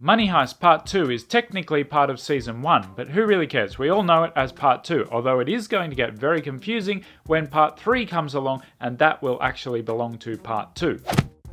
Money Heist Part 2 is technically part of Season 1, but who really cares? We all know it as Part 2, although it is going to get very confusing when Part 3 comes along, and that will actually belong to Part 2.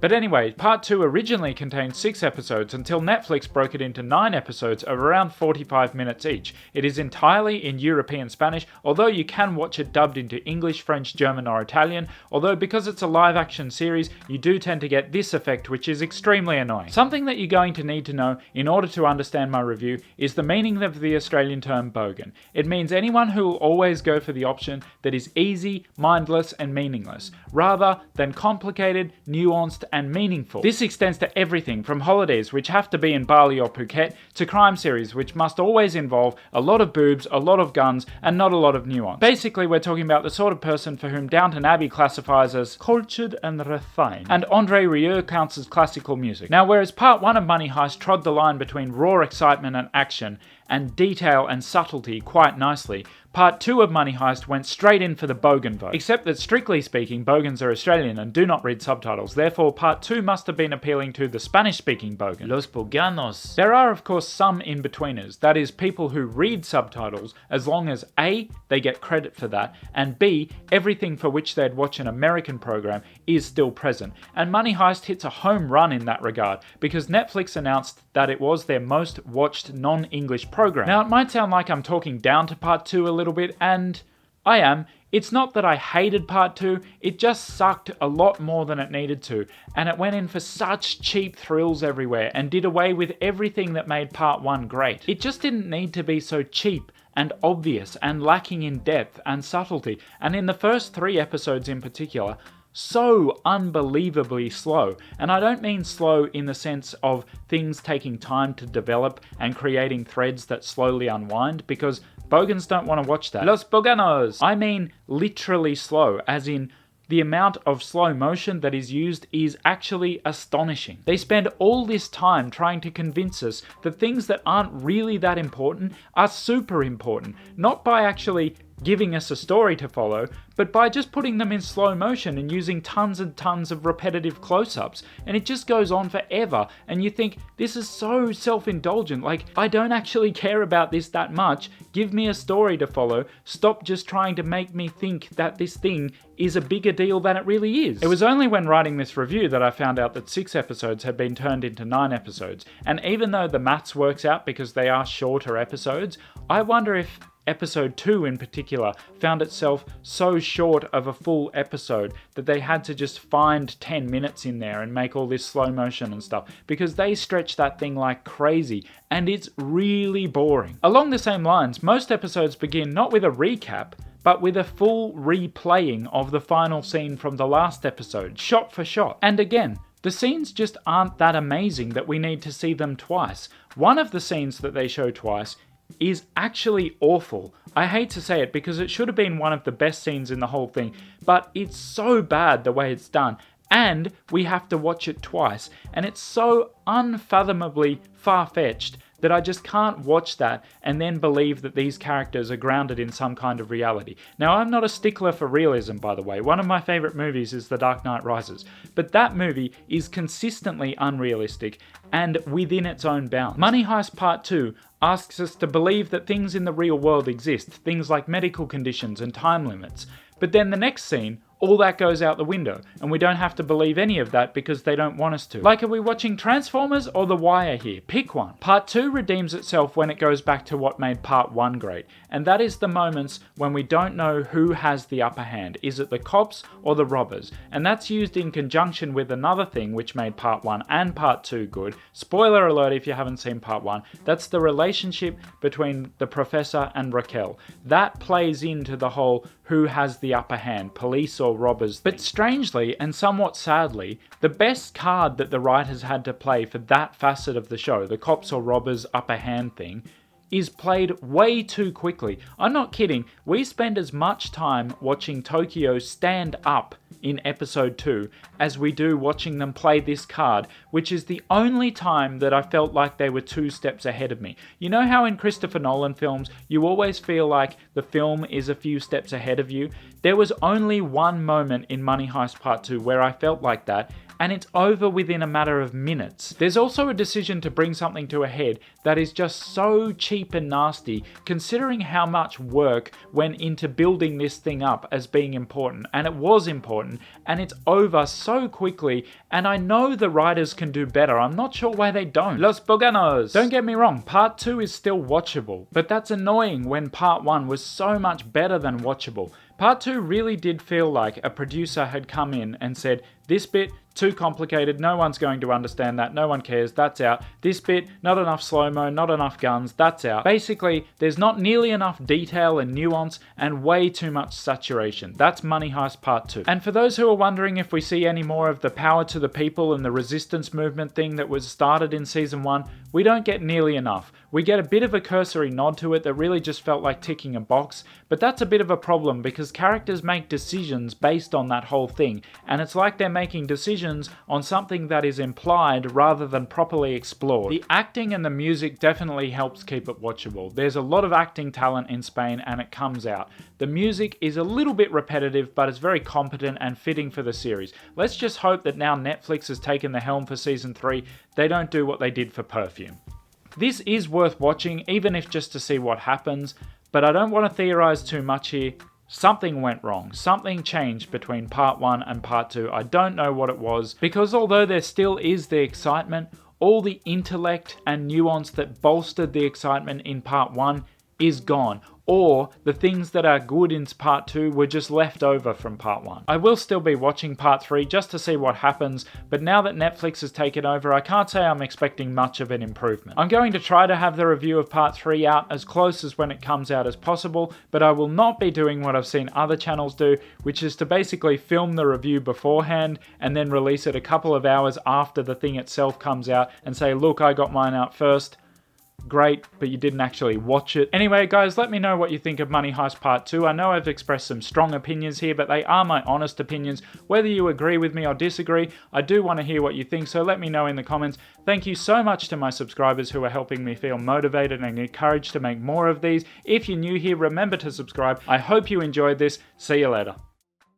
But anyway, Part 2 originally contained 6 episodes until Netflix broke it into 9 episodes of around 45 minutes each. It is entirely in European Spanish, although you can watch it dubbed into English, French, German or Italian, although because it's a live action series, you do tend to get this effect, which is extremely annoying. Something that you're going to need to know in order to understand my review is the meaning of the Australian term bogan. It means anyone who will always go for the option that is easy, mindless and meaningless, rather than complicated, nuanced and meaningful. This extends to everything from holidays, which have to be in Bali or Phuket, to crime series, which must always involve a lot of boobs, a lot of guns, and not a lot of nuance. Basically, we're talking about the sort of person for whom Downton Abbey classifies as cultured and refined, and Andre Rieu counts as classical music. Now, whereas Part 1 of Money Heist trod the line between raw excitement and action, and detail and subtlety quite nicely, Part 2 of Money Heist went straight in for the bogan vote. Except that strictly speaking, bogans are Australian and do not read subtitles, therefore Part 2 must have been appealing to the Spanish-speaking bogan. Los boganos. There are of course some in-betweeners, that is people who read subtitles as long as A, they get credit for that, and B, everything for which they'd watch an American program is still present. And Money Heist hits a home run in that regard, because Netflix announced that it was their most watched non-English program. Now it might sound like I'm talking down to Part 2 a little bit, and I am. It's not that I hated Part 2, it just sucked a lot more than it needed to, and it went in for such cheap thrills everywhere and did away with everything that made Part 1 great. It just didn't need to be so cheap and obvious and lacking in depth and subtlety, and in the first 3 episodes in particular, so unbelievably slow. And I don't mean slow in the sense of things taking time to develop and creating threads that slowly unwind, because bogans don't want to watch that. Los boganos! I mean literally slow, as in the amount of slow motion that is used is actually astonishing. They spend all this time trying to convince us that things that aren't really that important are super important, not by actually giving us a story to follow, but by just putting them in slow motion and using tons and tons of repetitive close-ups, and it just goes on forever, and you think, this is so self-indulgent, like, I don't actually care about this that much, give me a story to follow, stop just trying to make me think that this thing is a bigger deal than it really is. It was only when writing this review that I found out that 6 episodes had been turned into 9 episodes, and even though the maths works out because they are shorter episodes, I wonder if Episode 2 in particular found itself so short of a full episode that they had to just find 10 minutes in there and make all this slow motion and stuff, because they stretch that thing like crazy and it's really boring. Along the same lines, most episodes begin not with a recap, but with a full replaying of the final scene from the last episode, shot for shot. And again, the scenes just aren't that amazing that we need to see them twice. One of the scenes that they show twice is actually awful. I hate to say it because it should have been one of the best scenes in the whole thing, but it's so bad the way it's done, and we have to watch it twice, and it's so unfathomably far-fetched that I just can't watch that and then believe that these characters are grounded in some kind of reality. Now, I'm not a stickler for realism, by the way. One of my favourite movies is The Dark Knight Rises, but that movie is consistently unrealistic and within its own bounds. Money Heist Part 2 asks us to believe that things in the real world exist, things like medical conditions and time limits, but then the next scene, all that goes out the window, and we don't have to believe any of that because they don't want us to. Like, are we watching Transformers or The Wire here? Pick one. Part 2 redeems itself when it goes back to what made Part 1 great, and that is the moments when we don't know who has the upper hand. Is it the cops or the robbers? And that's used in conjunction with another thing which made Part 1 and Part 2 good. Spoiler alert if you haven't seen Part 1. That's the relationship between the Professor and Raquel. That plays into the whole who has the upper hand, police or robbers thing. But strangely, and somewhat sadly, the best card that the writers had to play for that facet of the show, the cops or robbers upper hand thing, is played way too quickly. I'm not kidding, we spend as much time watching Tokyo stand up in episode 2 as we do watching them play this card, which is the only time that I felt like they were 2 steps ahead of me. You know how in Christopher Nolan films, you always feel like the film is a few steps ahead of you? There was only one moment in Money Heist Part 2 where I felt like that, and it's over within a matter of minutes. There's also a decision to bring something to a head that is just so cheap and nasty, considering how much work went into building this thing up as being important, and it was important, and it's over so quickly, and I know the writers can do better. I'm not sure why they don't. Los Boganos! Don't get me wrong, part 2 is still watchable, but that's annoying when part 1 was so much better than watchable. Part 2 really did feel like a producer had come in and said, this bit, too complicated, no one's going to understand that, no one cares, that's out. This bit, not enough slow-mo, not enough guns, that's out. Basically, there's not nearly enough detail and nuance and way too much saturation. That's Money Heist Part 2. And for those who are wondering if we see any more of the power to the people and the resistance movement thing that was started in Season 1, we don't get nearly enough. We get a bit of a cursory nod to it that really just felt like ticking a box, but that's a bit of a problem because characters make decisions based on that whole thing, and it's like they're making decisions on something that is implied rather than properly explored. The acting and the music definitely helps keep it watchable. There's a lot of acting talent in Spain and it comes out. The music is a little bit repetitive, but it's very competent and fitting for the series. Let's just hope that now Netflix has taken the helm for Season 3, they don't do what they did for Perfume. This is worth watching, even if just to see what happens, but I don't want to theorize too much here. Something went wrong. Something changed between part 1 and part 2. I don't know what it was, because although there still is the excitement, all the intellect and nuance that bolstered the excitement in part 1 is gone. Or the things that are good in part 2 were just left over from part 1. I will still be watching part 3 just to see what happens, but now that Netflix has taken over, I can't say I'm expecting much of an improvement. I'm going to try to have the review of part 3 out as close as when it comes out as possible, but I will not be doing what I've seen other channels do, which is to basically film the review beforehand and then release it a couple of hours after the thing itself comes out and say, look, I got mine out first. Great, but you didn't actually watch it. Anyway, guys, let me know what you think of Money Heist Part 2. I know I've expressed some strong opinions here, but they are my honest opinions. Whether you agree with me or disagree, I do want to hear what you think, so let me know in the comments. Thank you so much to my subscribers who are helping me feel motivated and encouraged to make more of these. If you're new here, remember to subscribe. I hope you enjoyed this. See you later.